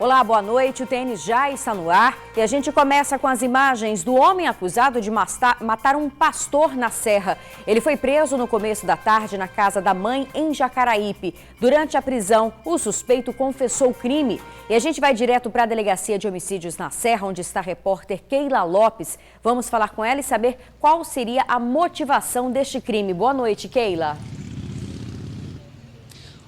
Olá, boa noite. O TN já está no ar e a gente começa com as imagens do homem acusado de matar um pastor na Serra. Ele foi preso no começo da tarde na casa da mãe em Jacaraípe. Durante a prisão, o suspeito confessou o crime. E a gente vai direto para a Delegacia de Homicídios na Serra, onde está a repórter Keila Lopes. Vamos falar com ela e saber qual seria a motivação deste crime. Boa noite, Keila.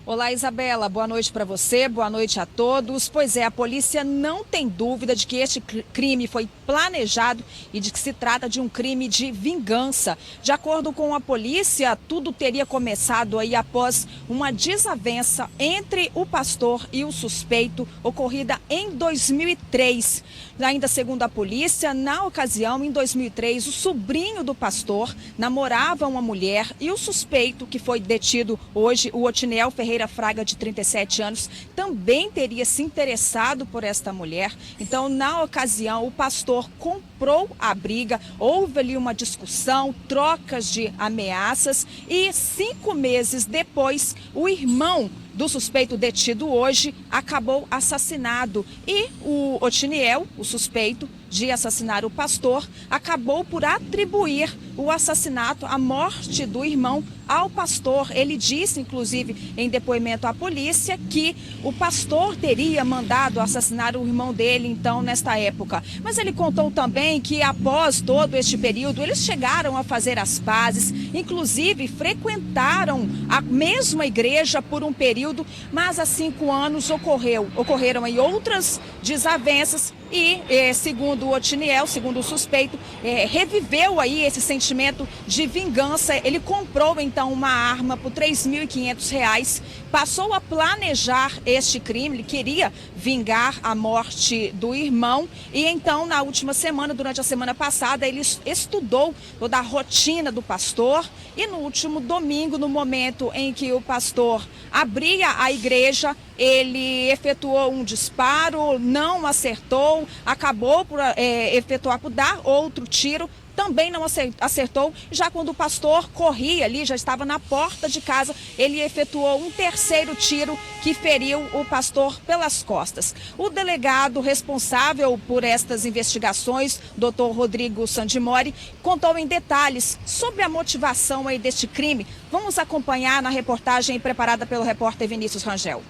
Olá, Isabela. Boa noite para você, boa noite a todos. Pois é, a polícia não tem dúvida de que este crime foi planejado e de que se trata de um crime de vingança. De acordo com a polícia, tudo teria começado aí após uma desavença entre o pastor e o suspeito, ocorrida em 2003. Ainda segundo a polícia, na ocasião, em 2003, o sobrinho do pastor namorava uma mulher e o suspeito, que foi detido hoje, o Otinel Ferreira Fraga, de 37 anos, também teria se interessado por esta mulher. Então, na ocasião, o pastor comprou a briga, houve ali uma discussão, trocas de ameaças e 5 meses depois, o irmão do suspeito detido hoje acabou assassinado e o Otiniel, o suspeito de assassinar o pastor, acabou por atribuir o assassinato, a morte do irmão, ao pastor. Ele disse, inclusive, em depoimento à polícia, que o pastor teria mandado assassinar o irmão dele, então, nesta época. Mas ele contou também que, após todo este período, eles chegaram a fazer as pazes, inclusive frequentaram a mesma igreja por um período, mas há 5 anos ocorreram aí outras desavenças e, segundo o Otiniel, segundo o suspeito, reviveu aí esse sentimento de vingança. Ele comprou, então, uma arma por R$ 3.500, passou a planejar este crime, ele queria vingar a morte do irmão e, então, na última semana, durante a semana passada, ele estudou toda a rotina do pastor e no último domingo, no momento em que o pastor abria a igreja, ele efetuou um disparo, não acertou, acabou por dar outro tiro, também não acertou. Já quando o pastor corria ali, já estava na porta de casa, ele efetuou um terceiro tiro que feriu o pastor pelas costas. O delegado responsável por estas investigações, Dr. Rodrigo Sandimori, contou em detalhes sobre a motivação aí deste crime. Vamos acompanhar na reportagem preparada pelo repórter Vinícius Rangel.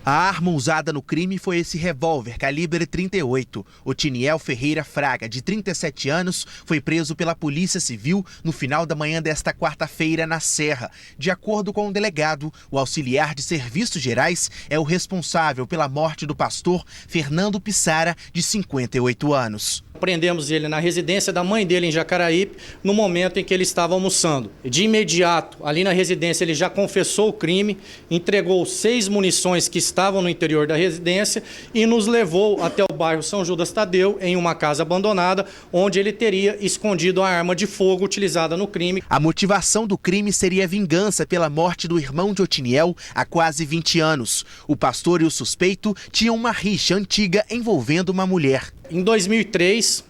A arma usada no crime foi esse revólver calibre 38. Otiniel Ferreira Fraga, de 37 anos, foi preso pela Polícia Civil no final da manhã desta quarta-feira na Serra. De acordo com o delegado, o auxiliar de serviços gerais é o responsável pela morte do pastor Fernando Pissara, de 58 anos. Prendemos ele na residência da mãe dele em Jacaraípe, no momento em que ele estava almoçando. De imediato, ali na residência, ele já confessou o crime, entregou 6 munições que estavam no interior da residência e nos levou até o bairro São Judas Tadeu, em uma casa abandonada, onde ele teria escondido a arma de fogo utilizada no crime. A motivação do crime seria vingança pela morte do irmão de Otiniel há quase 20 anos. O pastor e o suspeito tinham uma rixa antiga envolvendo uma mulher. Em 2003,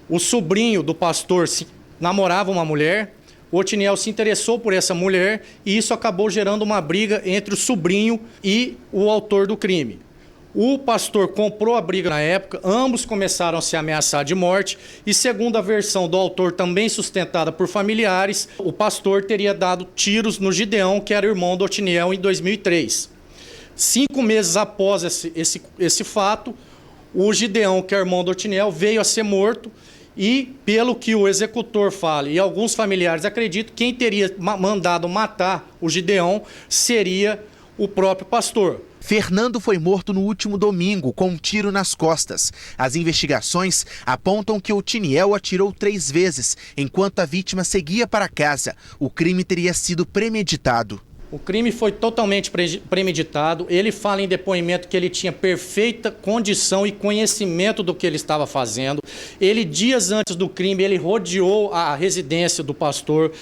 o sobrinho do pastor namorava uma mulher, o Otiniel se interessou por essa mulher e isso acabou gerando uma briga entre o sobrinho e o autor do crime. O pastor comprou a briga na época, ambos começaram a se ameaçar de morte e, segundo a versão do autor, também sustentada por familiares, o pastor teria dado tiros no Gideão, que era irmão do Otiniel, em 2003. 5 meses após esse fato, o Gideão, que é irmão do Otiniel, veio a ser morto e, pelo que o executor fala e alguns familiares acreditam, quem teria mandado matar o Gideão seria o próprio pastor. Fernando foi morto no último domingo com um tiro nas costas. As investigações apontam que Otiniel atirou 3 vezes, enquanto a vítima seguia para casa. O crime teria sido premeditado. O crime foi totalmente premeditado. Ele fala em depoimento que ele tinha perfeita condição e conhecimento do que ele estava fazendo. Ele, dias antes do crime, ele rodeou a residência do pastor,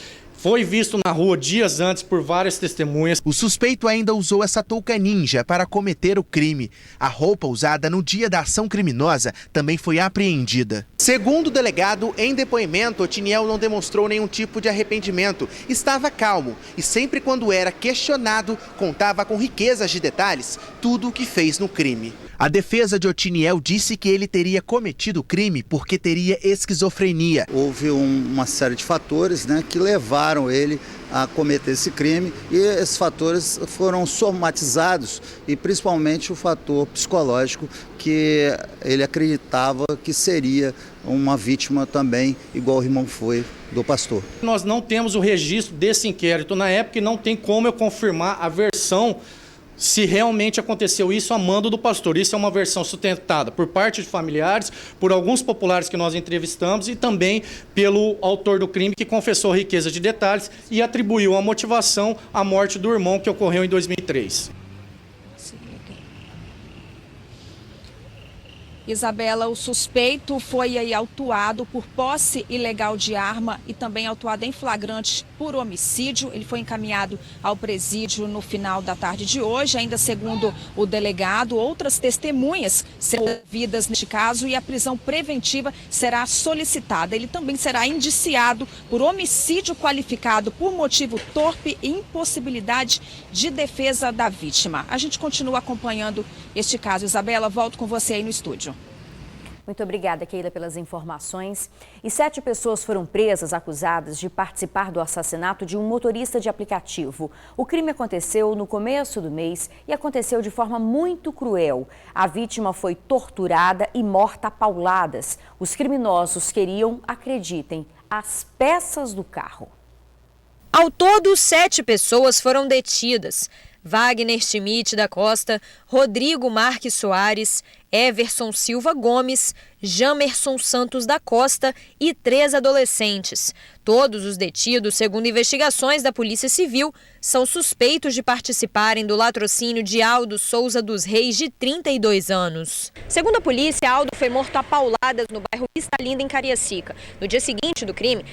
Foi visto na rua dias antes por várias testemunhas. O suspeito ainda usou essa touca ninja para cometer o crime. A roupa usada no dia da ação criminosa também foi apreendida. Segundo o delegado, em depoimento, Otiniel não demonstrou nenhum tipo de arrependimento. Estava calmo e sempre quando era questionado, contava com riquezas de detalhes tudo o que fez no crime. A defesa de Otiniel disse que ele teria cometido o crime porque teria esquizofrenia. Houve uma série de fatores, né, que levaram ele a cometer esse crime e esses fatores foram somatizados e principalmente o fator psicológico que ele acreditava que seria uma vítima também, igual o irmão foi do pastor. Nós não temos o registro desse inquérito na época e não tem como eu confirmar a versão se realmente aconteceu isso a mando do pastor. Isso é uma versão sustentada por parte de familiares, por alguns populares que nós entrevistamos e também pelo autor do crime que confessou riqueza de detalhes e atribuiu a motivação à morte do irmão que ocorreu em 2003. Isabela, o suspeito foi aí autuado por posse ilegal de arma e também autuado em flagrante por homicídio. Ele foi encaminhado ao presídio no final da tarde de hoje. Ainda segundo o delegado, outras testemunhas serão ouvidas neste caso e a prisão preventiva será solicitada. Ele também será indiciado por homicídio qualificado por motivo torpe e impossibilidade de defesa da vítima. A gente continua acompanhando este caso. Isabela, volto com você aí no estúdio. Muito obrigada, Keila, pelas informações. E 7 pessoas foram presas acusadas de participar do assassinato de um motorista de aplicativo. O crime aconteceu no começo do mês e aconteceu de forma muito cruel. A vítima foi torturada e morta a pauladas. Os criminosos queriam, acreditem, as peças do carro. Ao todo, 7 pessoas foram detidas. Wagner Schmidt da Costa, Rodrigo Marques Soares, Everson Silva Gomes, Jamerson Santos da Costa e 3 adolescentes. Todos os detidos, segundo investigações da Polícia Civil, são suspeitos de participarem do latrocínio de Aldo Souza dos Reis, de 32 anos. Segundo a polícia, Aldo foi morto a pauladas no bairro Vista Linda, em Cariacica. No dia seguinte do crime,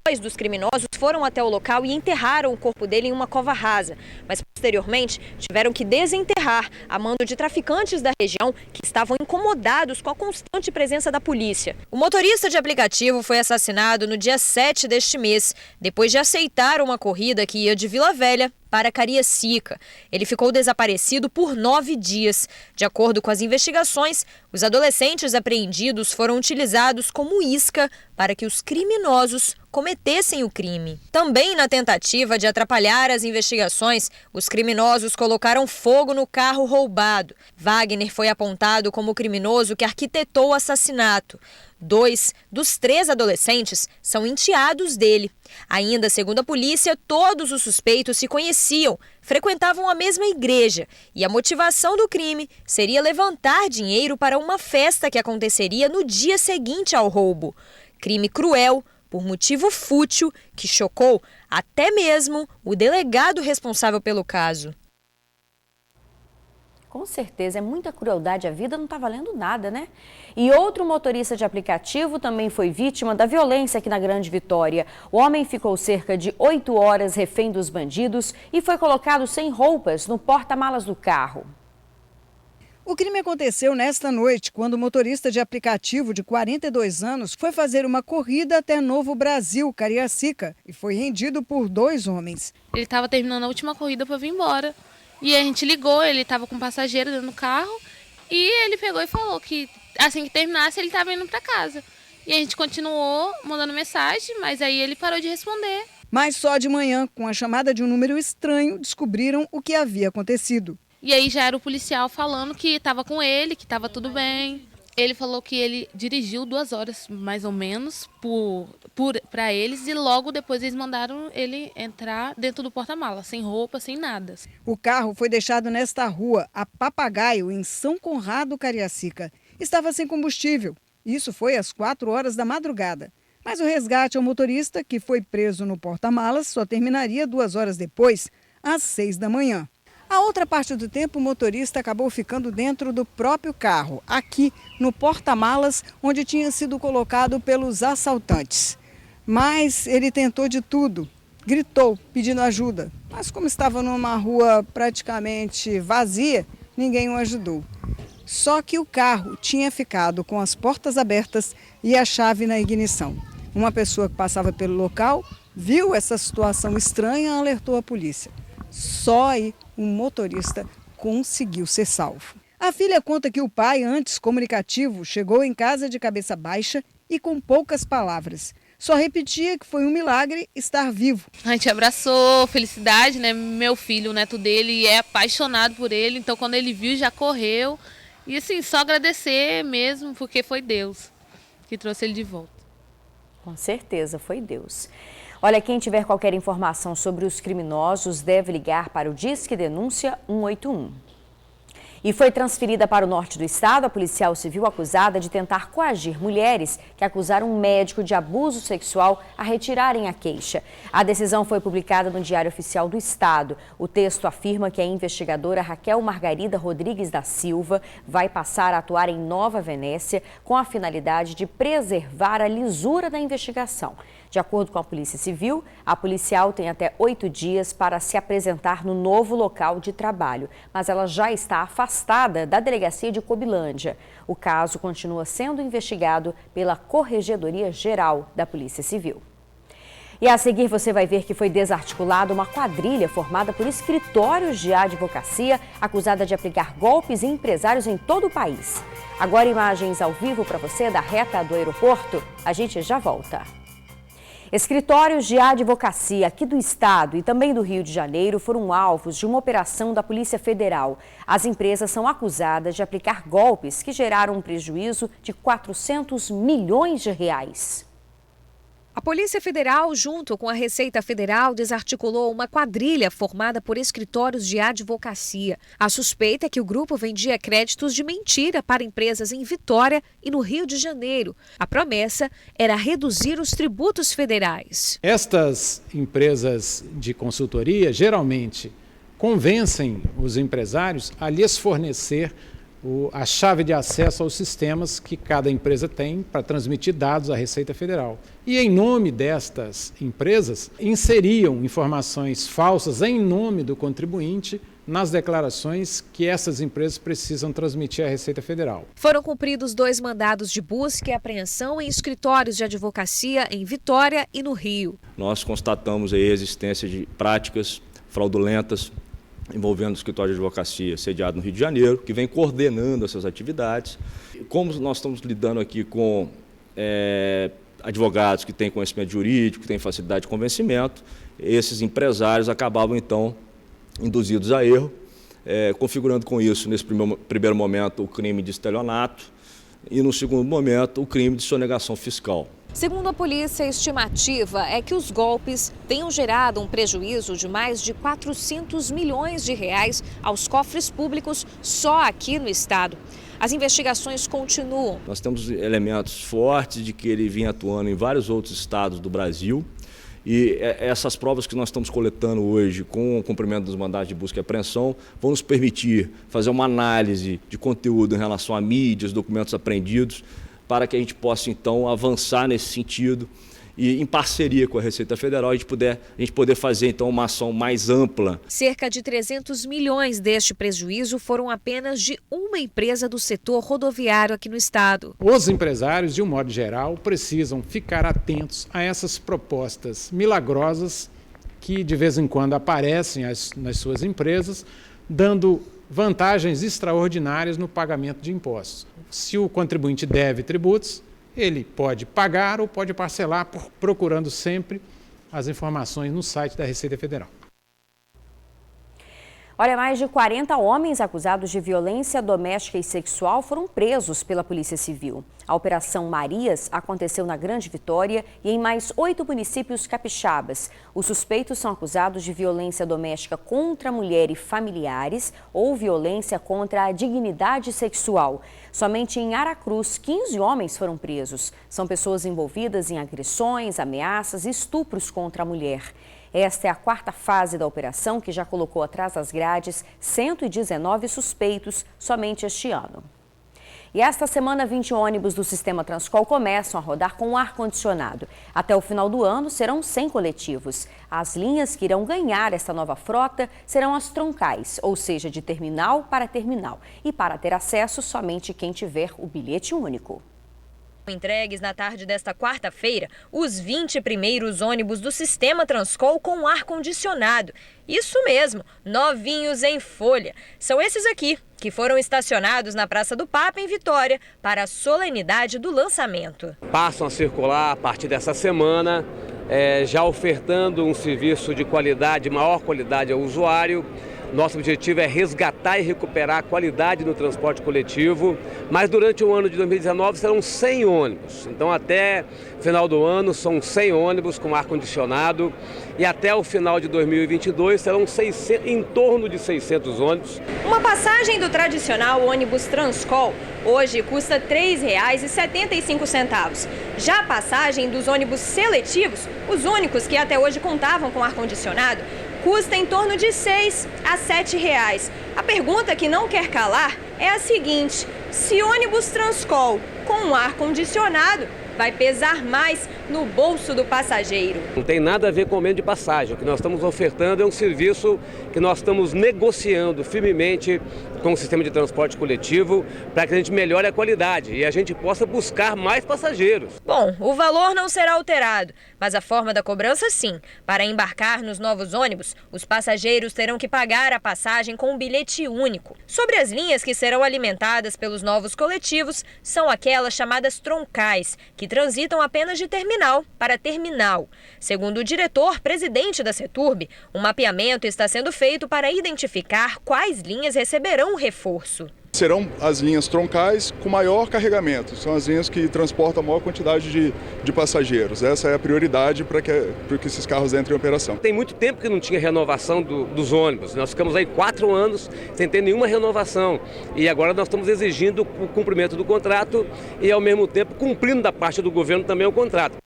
2 dos criminosos foram até o local e enterraram o corpo dele em uma cova rasa. Mas, posteriormente, tiveram que desenterrar a mando de traficantes da região que estavam incomodados com a constante presença da polícia. O motorista de aplicativo foi assassinado no dia 7 deste mês, depois de aceitar uma corrida que ia de Vila Velha para Cariacica. Ele ficou desaparecido por 9 dias. De acordo com as investigações, os adolescentes apreendidos foram utilizados como isca para que os criminosos cometessem o crime. Também na tentativa de atrapalhar as investigações, os criminosos colocaram fogo no carro roubado. Wagner foi apontado como o criminoso que arquitetou o assassinato. 2 dos 3 adolescentes são enteados dele. Ainda, segundo a polícia, todos os suspeitos se conheciam, frequentavam a mesma igreja e a motivação do crime seria levantar dinheiro para uma festa que aconteceria no dia seguinte ao roubo. Crime cruel, por motivo fútil, que chocou até mesmo o delegado responsável pelo caso. Com certeza, é muita crueldade, a vida não está valendo nada, né? E outro motorista de aplicativo também foi vítima da violência aqui na Grande Vitória. O homem ficou cerca de 8 horas refém dos bandidos e foi colocado sem roupas no porta-malas do carro. O crime aconteceu nesta noite, quando o motorista de aplicativo de 42 anos foi fazer uma corrida até Novo Brasil, Cariacica, e foi rendido por 2 homens. Ele estava terminando a última corrida para vir embora. E a gente ligou, ele estava com um passageiro dentro do carro e ele pegou e falou que assim que terminasse ele estava indo para casa. E a gente continuou mandando mensagem, mas aí ele parou de responder. Mas só de manhã, com a chamada de um número estranho, descobriram o que havia acontecido. E aí já era o policial falando que estava com ele, que estava tudo bem. Ele falou que ele dirigiu 2 horas, mais ou menos, para eles e logo depois eles mandaram ele entrar dentro do porta-mala, sem roupa, sem nada. O carro foi deixado nesta rua, a Papagaio, em São Conrado, Cariacica. Estava sem combustível. Isso foi às 4 horas da madrugada. Mas o resgate ao motorista, que foi preso no porta-malas, só terminaria 2 horas depois, às 6 da manhã. A outra parte do tempo, o motorista acabou ficando dentro do próprio carro, aqui no porta-malas, onde tinha sido colocado pelos assaltantes. Mas ele tentou de tudo, gritou pedindo ajuda, mas como estava numa rua praticamente vazia, ninguém o ajudou. Só que o carro tinha ficado com as portas abertas e a chave na ignição. Uma pessoa que passava pelo local viu essa situação estranha e alertou a polícia. Só aí o motorista conseguiu ser salvo. A filha conta que o pai, antes comunicativo, chegou em casa de cabeça baixa e com poucas palavras. Só repetia que foi um milagre estar vivo. A gente abraçou, felicidade, né? Meu filho, o neto dele, é apaixonado por ele, então quando ele viu já correu. E assim, só agradecer mesmo, porque foi Deus que trouxe ele de volta. Com certeza, foi Deus. Olha, quem tiver qualquer informação sobre os criminosos deve ligar para o Disque Denúncia 181. E foi transferida para o norte do estado a policial civil acusada de tentar coagir mulheres que acusaram um médico de abuso sexual a retirarem a queixa. A decisão foi publicada no Diário Oficial do Estado. O texto afirma que a investigadora Raquel Margarida Rodrigues da Silva vai passar a atuar em Nova Venécia com a finalidade de preservar a lisura da investigação. De acordo com a Polícia Civil, a policial tem até 8 dias para se apresentar no novo local de trabalho, mas ela já está afastada da delegacia de Cobilândia. O caso continua sendo investigado pela Corregedoria Geral da Polícia Civil. E a seguir você vai ver que foi desarticulada uma quadrilha formada por escritórios de advocacia acusada de aplicar golpes em empresários em todo o país. Agora imagens ao vivo para você da reta do aeroporto. A gente já volta. Escritórios de advocacia aqui do estado e também do Rio de Janeiro foram alvos de uma operação da Polícia Federal. As empresas são acusadas de aplicar golpes que geraram um prejuízo de 400 milhões de reais. A Polícia Federal, junto com a Receita Federal, desarticulou uma quadrilha formada por escritórios de advocacia. A suspeita é que o grupo vendia créditos de mentira para empresas em Vitória e no Rio de Janeiro. A promessa era reduzir os tributos federais. Estas empresas de consultoria geralmente convencem os empresários a lhes fornecer a chave de acesso aos sistemas que cada empresa tem para transmitir dados à Receita Federal. E em nome destas empresas, inseriam informações falsas em nome do contribuinte nas declarações que essas empresas precisam transmitir à Receita Federal. Foram cumpridos 2 mandados de busca e apreensão em escritórios de advocacia em Vitória e no Rio. Nós constatamos a existência de práticas fraudulentas envolvendo o escritório de advocacia sediado no Rio de Janeiro, que vem coordenando essas atividades. Como nós estamos lidando aqui com advogados que têm conhecimento jurídico, que têm facilidade de convencimento, esses empresários acabavam, então, induzidos a erro, configurando com isso, nesse primeiro momento, o crime de estelionato e, no segundo momento, o crime de sonegação fiscal. Segundo a polícia, a estimativa é que os golpes tenham gerado um prejuízo de mais de 400 milhões de reais aos cofres públicos só aqui no estado. As investigações continuam. Nós temos elementos fortes de que ele vinha atuando em vários outros estados do Brasil. E essas provas que nós estamos coletando hoje com o cumprimento dos mandados de busca e apreensão vão nos permitir fazer uma análise de conteúdo em relação a mídias, documentos apreendidos, para que a gente possa, então, avançar nesse sentido e, em parceria com a Receita Federal, a gente poder fazer, então, uma ação mais ampla. Cerca de 300 milhões deste prejuízo foram apenas de uma empresa do setor rodoviário aqui no estado. Os empresários, de um modo geral, precisam ficar atentos a essas propostas milagrosas que, de vez em quando, aparecem nas suas empresas, dando vantagens extraordinárias no pagamento de impostos. Se o contribuinte deve tributos, ele pode pagar ou pode parcelar, procurando sempre as informações no site da Receita Federal. Olha, mais de 40 homens acusados de violência doméstica e sexual foram presos pela Polícia Civil. A Operação Marias aconteceu na Grande Vitória e em mais 8 municípios capixabas. Os suspeitos são acusados de violência doméstica contra a mulher e familiares ou violência contra a dignidade sexual. Somente em Aracruz, 15 homens foram presos. São pessoas envolvidas em agressões, ameaças e estupros contra a mulher. Esta é a 4ª fase da operação, que já colocou atrás das grades 119 suspeitos somente este ano. E esta semana, 20 ônibus do sistema Transcol começam a rodar com ar-condicionado. Até o final do ano, serão 100 coletivos. As linhas que irão ganhar esta nova frota serão as troncais, ou seja, de terminal para terminal. E para ter acesso, somente quem tiver o bilhete único. Entregues na tarde desta quarta-feira, os 20 primeiros ônibus do sistema Transcol com ar-condicionado. Isso mesmo, novinhos em folha. São esses aqui, que foram estacionados na Praça do Papa, em Vitória, para a solenidade do lançamento. Passam a circular a partir dessa semana, já ofertando um serviço de qualidade, maior qualidade ao usuário. Nosso objetivo é resgatar e recuperar a qualidade no transporte coletivo, mas durante o ano de 2019 serão 100 ônibus. Então até final do ano são 100 ônibus com ar-condicionado e até o final de 2022 serão em torno de 600 ônibus. Uma passagem do tradicional ônibus Transcol hoje custa R$ 3,75. Já a passagem dos ônibus seletivos, os únicos que até hoje contavam com ar-condicionado, custa em torno de R$ 6 a R$ 7. A pergunta que não quer calar é a seguinte: se ônibus Transcol com ar-condicionado vai pesar mais no bolso do passageiro? Não tem nada a ver com o aumento de passagem. O que nós estamos ofertando é um serviço que nós estamos negociando firmemente com o sistema de transporte coletivo para que a gente melhore a qualidade e a gente possa buscar mais passageiros. Bom, o valor não será alterado, mas a forma da cobrança sim. Para embarcar nos novos ônibus, os passageiros terão que pagar a passagem com um bilhete único. Sobre as linhas que serão alimentadas pelos novos coletivos, são aquelas chamadas troncais, que transitam apenas de terminal para terminal. Segundo o diretor-presidente da Seturb, um mapeamento está sendo feito para identificar quais linhas receberão o reforço. Serão as linhas troncais com maior carregamento, são as linhas que transportam a maior quantidade de passageiros. Essa é a prioridade para que esses carros entrem em operação. Tem muito tempo que não tinha renovação dos ônibus, nós ficamos aí 4 anos sem ter nenhuma renovação e agora nós estamos exigindo o cumprimento do contrato e ao mesmo tempo cumprindo da parte do governo também o contrato.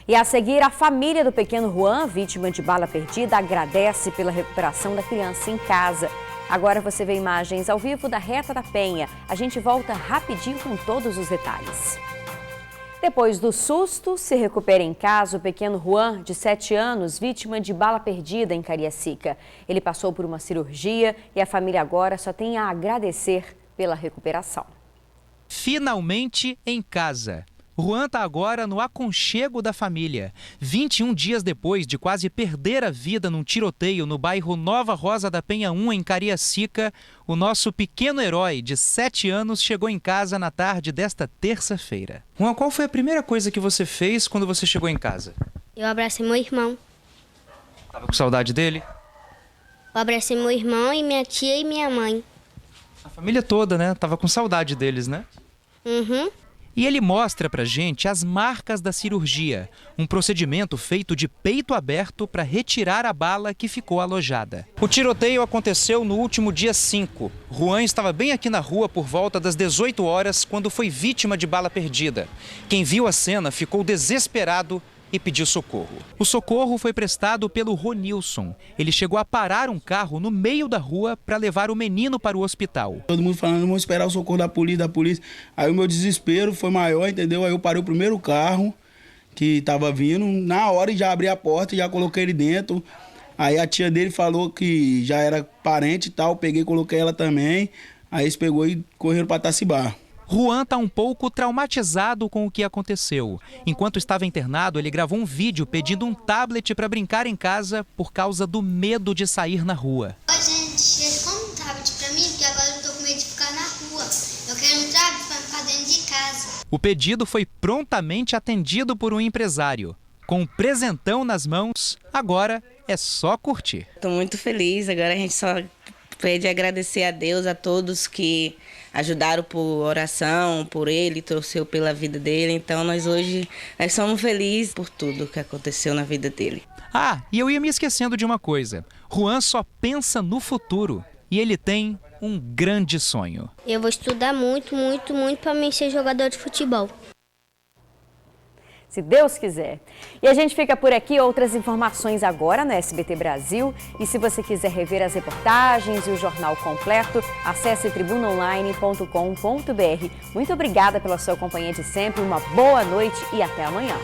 E a seguir, a família do pequeno Juan, vítima de bala perdida, agradece pela recuperação da criança em casa. Agora você vê imagens ao vivo da Reta da Penha. A gente volta rapidinho com todos os detalhes. Depois do susto, se recupera em casa o pequeno Juan, de 7 anos, vítima de bala perdida em Cariacica. Ele passou por uma cirurgia e a família agora só tem a agradecer pela recuperação. Finalmente em casa. Juan está agora no aconchego da família. 21 dias depois de quase perder a vida num tiroteio no bairro Nova Rosa da Penha 1, em Cariacica, o nosso pequeno herói de 7 anos chegou em casa na tarde desta terça-feira. Juan, qual foi a primeira coisa que você fez quando você chegou em casa? Eu abracei meu irmão. Tava com saudade dele? Eu abracei meu irmão e minha tia e minha mãe. A família toda, né? Tava com saudade deles, né? Uhum. E ele mostra pra gente as marcas da cirurgia, um procedimento feito de peito aberto para retirar a bala que ficou alojada. O tiroteio aconteceu no último dia 5. Juan estava bem aqui na rua por volta das 18 horas quando foi vítima de bala perdida. Quem viu a cena ficou desesperado e pediu socorro. O socorro foi prestado pelo Ronilson. Ele chegou a parar um carro no meio da rua para levar o menino para o hospital. Todo mundo falando, vamos esperar o socorro da polícia. Aí o meu desespero foi maior, entendeu? Aí eu parei o primeiro carro que estava vindo. Na hora já abri a porta, já coloquei ele dentro. Aí a tia dele falou que já era parente e tal. Peguei e coloquei ela também. Aí eles pegou e correram para Tacibá. Juan está um pouco traumatizado com o que aconteceu. Enquanto estava internado, ele gravou um vídeo pedindo um tablet para brincar em casa por causa do medo de sair na rua. Oi, gente, compra um tablet para mim, porque agora eu tô com medo de ficar na rua. Eu quero um tablet para ficar dentro de casa. O pedido foi prontamente atendido por um empresário. Com um presentão nas mãos, agora é só curtir. Estou muito feliz, agora a gente só pede agradecer a Deus, a todos que ajudaram por oração, por ele, torceu pela vida dele. Então nós somos felizes por tudo que aconteceu na vida dele. Ah, e eu ia me esquecendo de uma coisa. Juan só pensa no futuro e ele tem um grande sonho. Eu vou estudar muito para mim ser jogador de futebol. se Deus quiser. E a gente fica por aqui, outras informações agora no SBT Brasil. E se você quiser rever as reportagens e o jornal completo, acesse tribunaonline.com.br. Muito obrigada pela sua companhia de sempre, uma boa noite e até amanhã.